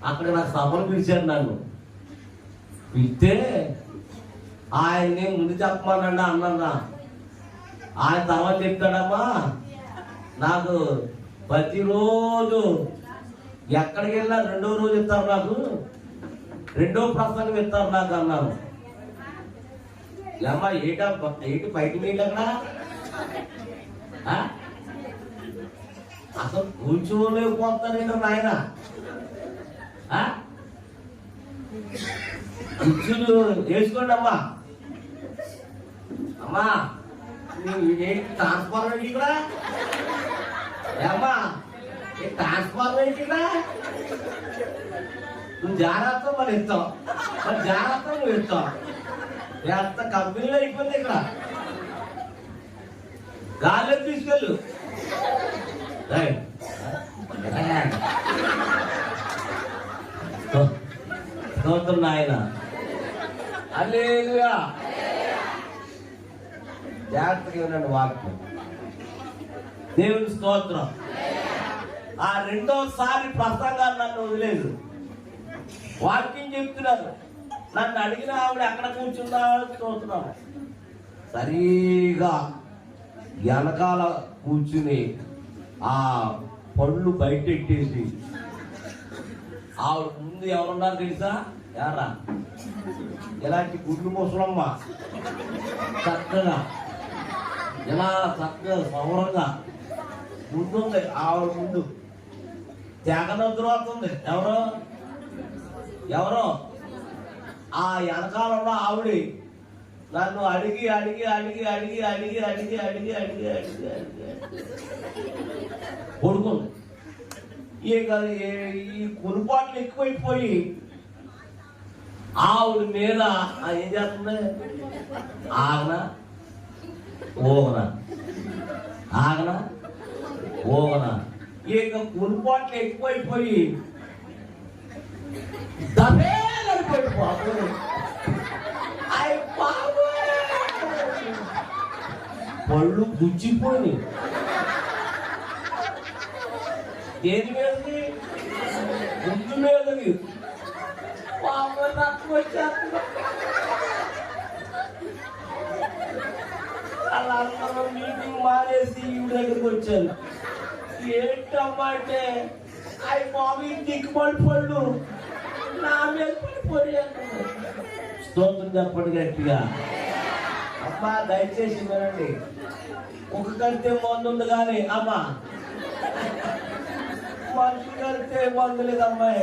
అక్కడ నా సభలు పిలిచారు. నన్ను పిలిస్తే ఆయన్ని ముందు చెప్పమనండి అన్నా. ఆయన తర్వాత చెప్తాడమ్మా, నాకు ప్రతిరోజు ఎక్కడికి వెళ్ళినా రెండో రోజు ఇస్తారు, నాకు రెండో ప్రసంగం ఇస్తారు నాకు అన్నాను. అమ్మా ఏంటి బయట నీళ్ళు అక్కడ అసలు కూర్చోలేకపోతానండి నాయన. కుర్చీలు వేసుకోండి అమ్మా. అమ్మా ఏంటి ట్రాన్స్ఫార్మర్ ఏంటి ఇక్కడ? అమ్మా ట్రాన్స్ఫార్మర్ ఏంటి ఇక్కడ? నువ్వు జాగ్రత్త మరి ఇస్తావు, మరి జాగ్రత్త నువ్వు ఇస్తావు. ఎంత కంపెనీలో అయిపోయింది ఇక్కడ. గాల్లో తీసుకెళ్ళు. స్తోత్రం ఆయన. హల్లెలూయా. జాగ్రత్తగా ఉన్నాడు వాక్యం. దేవుని స్తోత్రం. ఆ రెండోసారి ప్రసంగాలు నన్ను వదిలేదు. వాక్యం చెప్తున్నారు. నన్ను అడిగిన ఆవిడ ఎక్కడ కూర్చుందా చూస్తున్నాను. సరిగా వెనకాల కూర్చుని ఆ పళ్ళు బయటెట్టేసి ఆవిడ ముందు ఎవరున్నారు తెలుసా? యారా ఇలాంటి గుడ్లు ముసలమ్మ చక్కగా ఇలా చక్కగా సౌరంగా ముందుంది. ఆవిడ ముందు తెగనొద్దు అవుతుంది. ఎవరో ఆ వెనకాలంలో ఆవిడ నన్ను అడిగి అడిగి అడిగి అడిగి అడిగి అడిగి అడిగి అడిగి అడిగి అడిగి కొడుకుంది. ఈ కురుపాట్లు ఎక్కువైపోయి ఆవిడ మీద ఏం చేస్తుంది? ఆగనా ఓగనా, ఆగనా ఓగనా. ఇక కురుపాట్లు ఎక్కువైపోయి పళ్ళు గుచ్చిపోయి దేని మీదకి? గుండు మీదకి. తక్కువ వచ్చేస్తుంది. వాళ్ళందరూ మీటింగ్ మానేసి ఈ దగ్గరికి వచ్చాను. ఏంటమ్మా అంటే అవి బాబు దిక్కుబడి పళ్ళు నా మీద పడిపోయాను. స్తోత్రం చెప్పండి గట్టిగా. అమ్మా దయచేసి వినండి. ఒక కంటే మందు ఉంది కానీ అమ్మా మనుషులు కలిస్తే మందు లేదు అమ్మాయి.